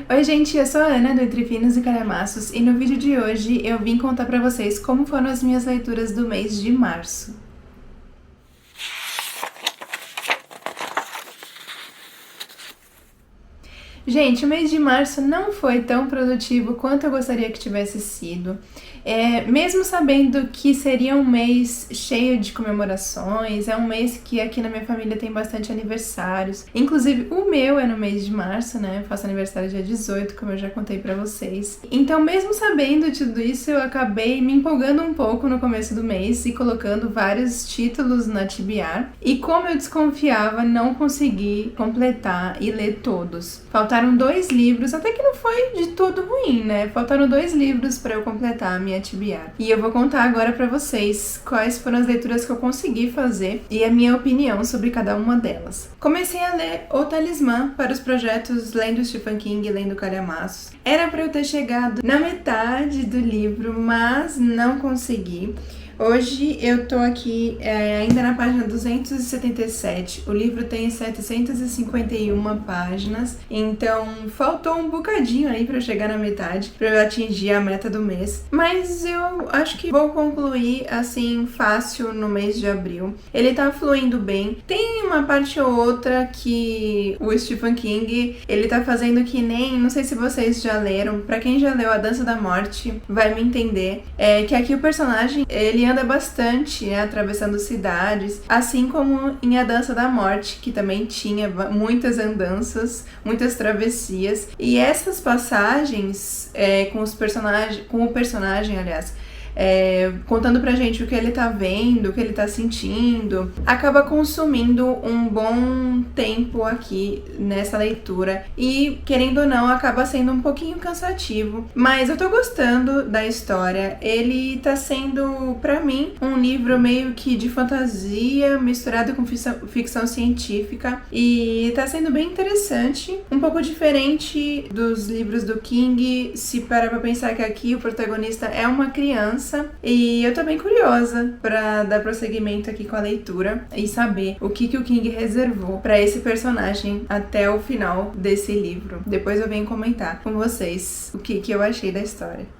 Oi gente, eu sou a Ana do Entre Finos e Calhamaços e no vídeo de hoje eu vim contar pra vocês como foram as minhas leituras do mês de março. Gente, o mês de março não foi tão produtivo quanto eu gostaria que tivesse sido. Mesmo sabendo que seria um mês cheio de comemorações, é um mês que aqui na minha família tem bastante aniversários. Inclusive, o meu é no mês de março, né? Eu faço aniversário dia 18, como eu já contei pra vocês. Então, mesmo sabendo de tudo isso, eu acabei me empolgando um pouco no começo do mês e colocando vários títulos na TBR. E como eu desconfiava, não consegui completar e ler todos. Faltaram 2 livros, até que não foi de todo ruim, né? Faltaram 2 livros pra eu completar a minha TBR. E eu vou contar agora pra vocês quais foram as leituras que eu consegui fazer e a minha opinião sobre cada uma delas. Comecei a ler O Talismã para os projetos Lendo Stephen King e Lendo Calhamaços. Era pra eu ter chegado na metade do livro, mas não consegui. Hoje eu tô aqui ainda na página 277, o livro tem 751 páginas, então faltou um bocadinho aí pra eu chegar na metade, pra eu atingir a meta do mês, mas eu acho que vou concluir assim fácil no mês de abril. Ele tá fluindo bem, tem uma parte ou outra que o Stephen King, ele tá fazendo que nem, não sei se vocês já leram, pra quem já leu A Dança da Morte vai me entender, que aqui o personagem, ele anda bastante, né, atravessando cidades, assim como em A Dança da Morte, que também tinha muitas andanças, muitas travessias, e essas passagens com o personagem, aliás, contando pra gente o que ele tá vendo, o que ele tá sentindo, acaba consumindo um bom tempo aqui nessa leitura e, querendo ou não, acaba sendo um pouquinho cansativo, mas eu tô gostando da história. Ele tá sendo, pra mim, um livro meio que de fantasia misturado com ficção científica e tá sendo bem interessante, um pouco diferente dos livros do King, se parar pra pensar que aqui o protagonista é uma criança. E eu tô bem curiosa pra dar prosseguimento aqui com a leitura e saber o que o King reservou pra esse personagem até o final desse livro. Depois eu venho comentar com vocês o que eu achei da história.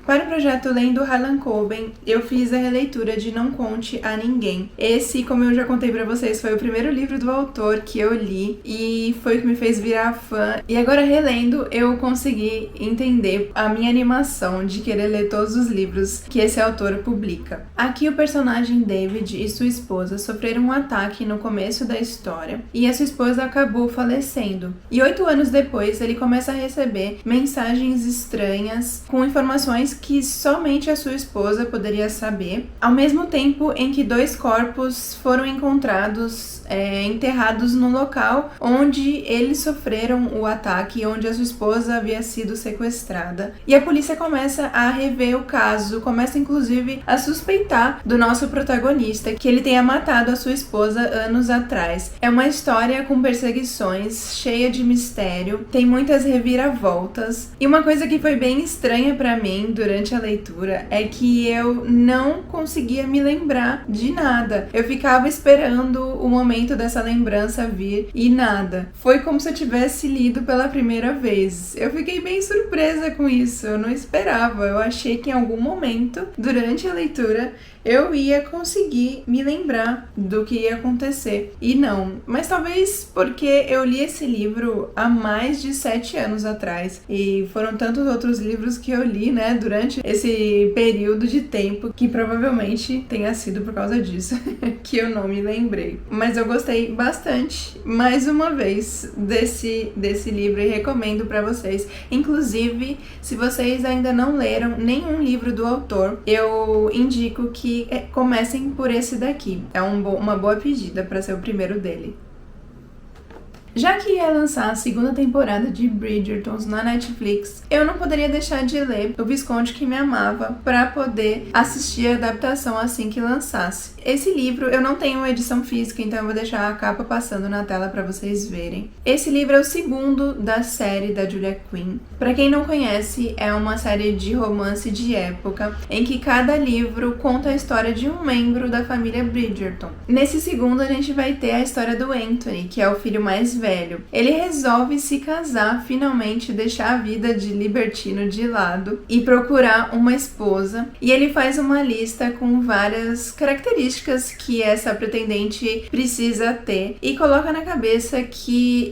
Para o projeto Lendo Harlan Coben, eu fiz a releitura de Não Conte a Ninguém. Esse, como eu já contei pra vocês, foi o primeiro livro do autor que eu li e foi o que me fez virar fã. E agora, relendo, eu consegui entender a minha animação de querer ler todos os livros que esse autor publica. Aqui, o personagem David e sua esposa sofreram um ataque no começo da história e a sua esposa acabou falecendo. E 8 anos depois, ele começa a receber mensagens estranhas com informações que somente a sua esposa poderia saber, ao mesmo tempo em que 2 corpos foram encontrados enterrados no local onde eles sofreram o ataque, onde a sua esposa havia sido sequestrada. E a polícia começa a rever o caso, começa inclusive a suspeitar do nosso protagonista que ele tenha matado a sua esposa anos atrás. É uma história com perseguições, cheia de mistério, tem muitas reviravoltas, e uma coisa que foi bem estranha pra mim durante a leitura é que eu não conseguia me lembrar de nada. Eu ficava esperando o momento dessa lembrança vir e nada. Foi como se eu tivesse lido pela primeira vez. Eu fiquei bem surpresa com isso, eu não esperava. Eu achei que em algum momento durante a leitura eu ia conseguir me lembrar do que ia acontecer. E não. Mas talvez porque eu li esse livro há mais de 7 anos atrás. E foram tantos outros livros que eu li, né, durante esse período de tempo, que provavelmente tenha sido por causa disso que eu não me lembrei. Mas eu gostei bastante, mais uma vez, desse livro e recomendo pra vocês. Inclusive, se vocês ainda não leram nenhum livro do autor, eu indico que comecem por esse daqui. É uma boa pedida para ser o primeiro dele. Já que ia lançar a 2ª temporada de Bridgerton na Netflix, eu não poderia deixar de ler O Visconde que Me Amava para poder assistir a adaptação assim que lançasse. Esse livro eu não tenho uma edição física, então eu vou deixar a capa passando na tela para vocês verem. Esse livro é o 2º da série da Julia Quinn. Para quem não conhece, é uma série de romance de época em que cada livro conta a história de um membro da família Bridgerton. Nesse 2º a gente vai ter a história do Anthony, que é o filho mais velho. Ele resolve se casar, finalmente deixar a vida de libertino de lado e procurar uma esposa. E ele faz uma lista com várias características que essa pretendente precisa ter e coloca na cabeça que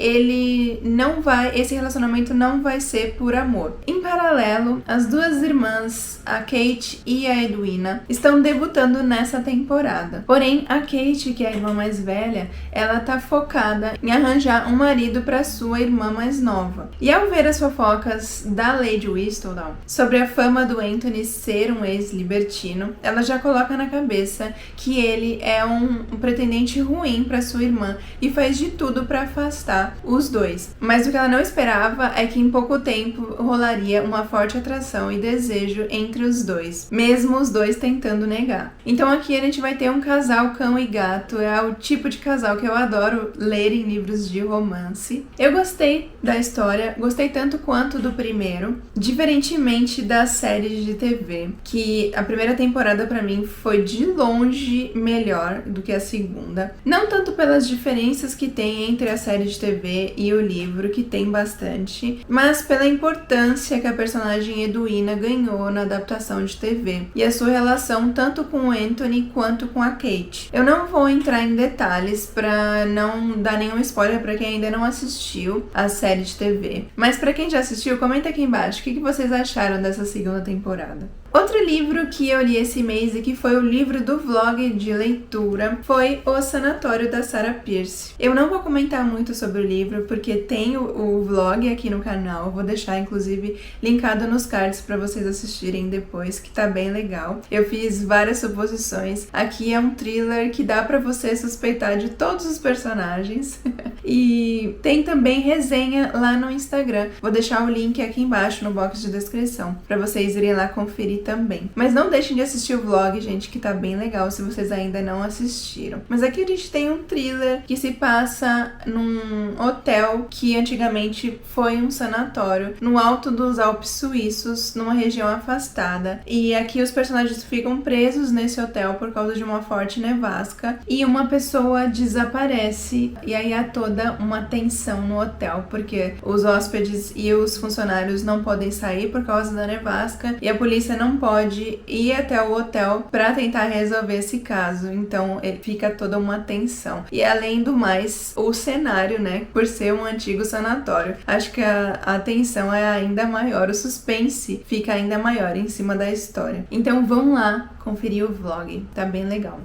esse relacionamento não vai ser por amor. Em paralelo, as duas irmãs, a Kate e a Edwina, estão debutando nessa temporada. Porém, a Kate, que é a irmã mais velha, ela tá focada em arranjar um marido para sua irmã mais nova. E ao ver as fofocas da Lady Whistledown sobre a fama do Anthony ser um ex-libertino, ela já coloca na cabeça que ele é um pretendente ruim para sua irmã e faz de tudo para afastar os dois. Mas o que ela não esperava é que em pouco tempo rolaria uma forte atração e desejo entre os dois, mesmo os dois tentando negar. Então aqui a gente vai ter um casal cão e gato, é o tipo de casal que eu adoro ler em livros de romance. Eu gostei da história, gostei tanto quanto do primeiro, diferentemente das séries de TV, que a primeira temporada pra mim foi de longe melhor do que a segunda. Não tanto pelas diferenças que tem entre a série de TV e o livro, que tem bastante, mas pela importância que a personagem Edwina ganhou na adaptação de TV e a sua relação tanto com o Anthony quanto com a Kate. Eu não vou entrar em detalhes pra não dar nenhum spoiler pra quem ainda não assistiu a série de TV, mas pra quem já assistiu, comenta aqui embaixo o que vocês acharam dessa segunda temporada. Outro livro que eu li esse mês e que foi o livro do vlog de leitura foi O Sanatório da Sarah Pearse. Eu não vou comentar muito sobre o livro porque tem o vlog aqui no canal, eu vou deixar inclusive linkado nos cards para vocês assistirem depois, que tá bem legal. Eu fiz várias suposições. Aqui é um thriller que dá para você suspeitar de todos os personagens e tem também resenha lá no Instagram. Vou deixar o link aqui embaixo no box de descrição para vocês irem lá conferir também. Mas não deixem de assistir o vlog, gente, que tá bem legal se vocês ainda não assistiram. Mas aqui a gente tem um thriller que se passa num hotel que antigamente foi um sanatório no alto dos Alpes suíços, numa região afastada. E aqui os personagens ficam presos nesse hotel por causa de uma forte nevasca e uma pessoa desaparece. E aí há toda uma tensão no hotel, porque os hóspedes e os funcionários não podem sair por causa da nevasca e a polícia não pode ir até o hotel para tentar resolver esse caso, então fica toda uma tensão. E além do mais, o cenário, né, por ser um antigo sanatório, acho que a tensão é ainda maior, o suspense fica ainda maior em cima da história. Então vão lá conferir o vlog, tá bem legal.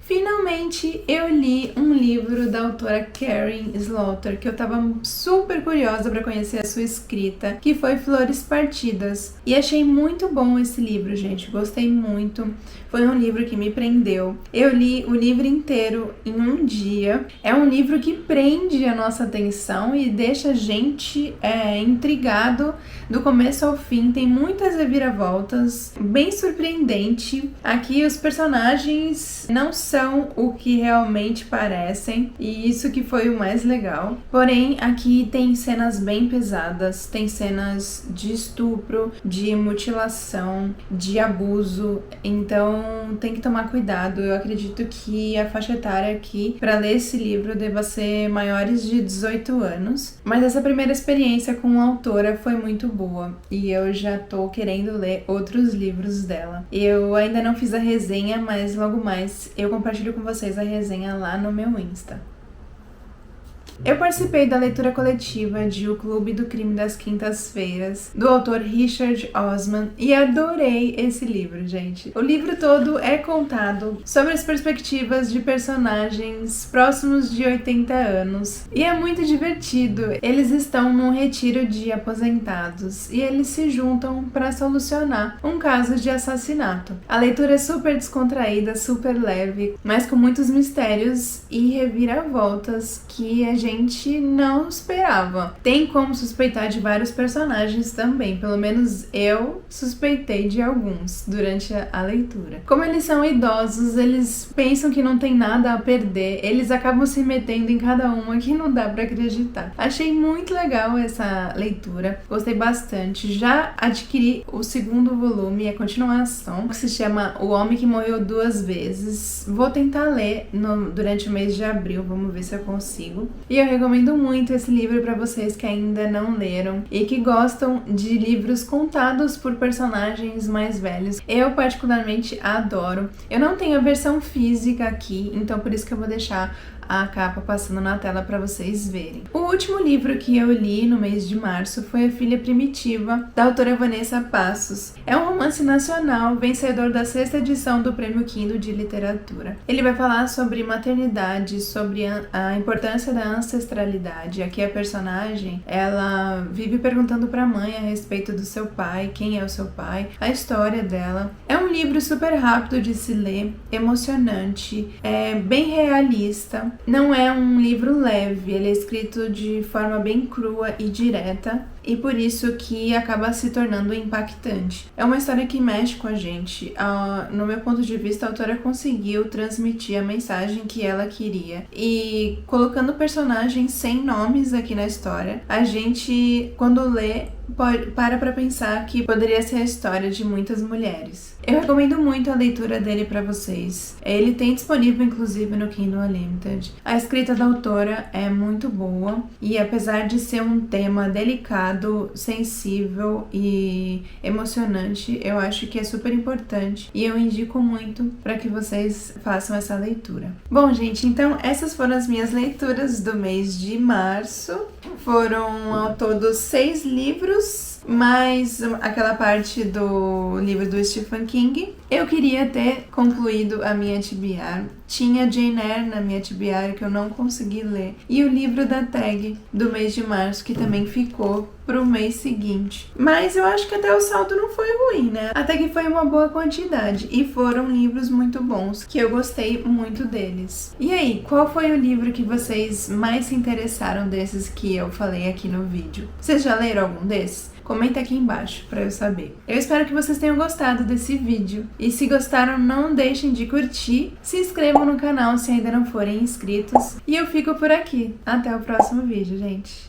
Finalmente eu li um livro da autora Karen Slaughter, que eu tava super curiosa para conhecer a sua escrita, que foi Flores Partidas. E achei muito bom esse livro, gente, gostei muito. Foi um livro que me prendeu. Eu li o livro inteiro em um dia. É um livro que prende a nossa atenção e deixa a gente intrigado do começo ao fim. Tem muitas reviravoltas, bem surpreendente. Aqui os personagens não são o que realmente parecem, e isso que foi o mais legal. Porém, aqui tem cenas bem pesadas, tem cenas de estupro, de mutilação, de abuso, então tem que tomar cuidado. Eu acredito que a faixa etária aqui para ler esse livro deva ser maiores de 18 anos, mas essa primeira experiência com a autora foi muito boa e eu já tô querendo ler outros livros dela. Eu ainda não fiz a resenha, mas logo mais eu compartilho com vocês a resenha lá no meu Insta. Eu participei da leitura coletiva de O Clube do Crime das Quintas-Feiras, do autor Richard Osman, e adorei esse livro, gente. O livro todo é contado sobre as perspectivas de personagens próximos de 80 anos, e é muito divertido. Eles estão num retiro de aposentados, e eles se juntam para solucionar um caso de assassinato. A leitura é super descontraída, super leve, mas com muitos mistérios e reviravoltas que a gente não esperava. Tem como suspeitar de vários personagens também, pelo menos eu suspeitei de alguns durante a leitura. Como eles são idosos, eles pensam que não tem nada a perder, eles acabam se metendo em cada uma que não dá pra acreditar. Achei muito legal essa leitura, gostei bastante. Já adquiri o segundo volume, a continuação, que se chama O Homem que Morreu Duas Vezes. Vou tentar ler durante o mês de abril, vamos ver se eu consigo. E eu recomendo muito esse livro para vocês que ainda não leram e que gostam de livros contados por personagens mais velhos. Eu particularmente adoro. Eu não tenho a versão física aqui, então por isso que eu vou deixar a capa passando na tela para vocês verem. O último livro que eu li no mês de março foi A Filha Primitiva, da autora Vanessa Passos. É um romance nacional, vencedor da 6ª edição do Prêmio Kindle de Literatura. Ele vai falar sobre maternidade, sobre a importância da ancestralidade. Aqui a personagem, ela vive perguntando para a mãe a respeito do seu pai, quem é o seu pai, a história dela. É um livro super rápido de se ler, emocionante, bem realista. Não é um livro leve, ele é escrito de forma bem crua e direta e por isso que acaba se tornando impactante. É uma história que mexe com a gente. No meu ponto de vista, a autora conseguiu transmitir a mensagem que ela queria e colocando personagens sem nomes aqui na história, a gente, quando lê, para pensar que poderia ser a história de muitas mulheres. Eu recomendo muito a leitura dele para vocês. Ele tem disponível inclusive no Kindle Unlimited. A escrita da autora é muito boa e apesar de ser um tema delicado, sensível e emocionante, eu acho que é super importante e eu indico muito para que vocês façam essa leitura. Bom, gente, então essas foram as minhas leituras do mês de março. Foram ao todo 6 livros, mais aquela parte do livro do Stephen King. Eu queria ter concluído a minha TBR. Tinha Jane Eyre na minha TBR que eu não consegui ler. E o livro da Tag do mês de março, que também ficou pro mês seguinte. Mas eu acho que até o saldo não foi ruim, né? Até que foi uma boa quantidade. E foram livros muito bons, que eu gostei muito deles. E aí, qual foi o livro que vocês mais se interessaram desses que eu falei aqui no vídeo? Vocês já leram algum desses? Comenta aqui embaixo pra eu saber. Eu espero que vocês tenham gostado desse vídeo. E se gostaram, não deixem de curtir. Se inscrevam no canal se ainda não forem inscritos. E eu fico por aqui. Até o próximo vídeo, gente.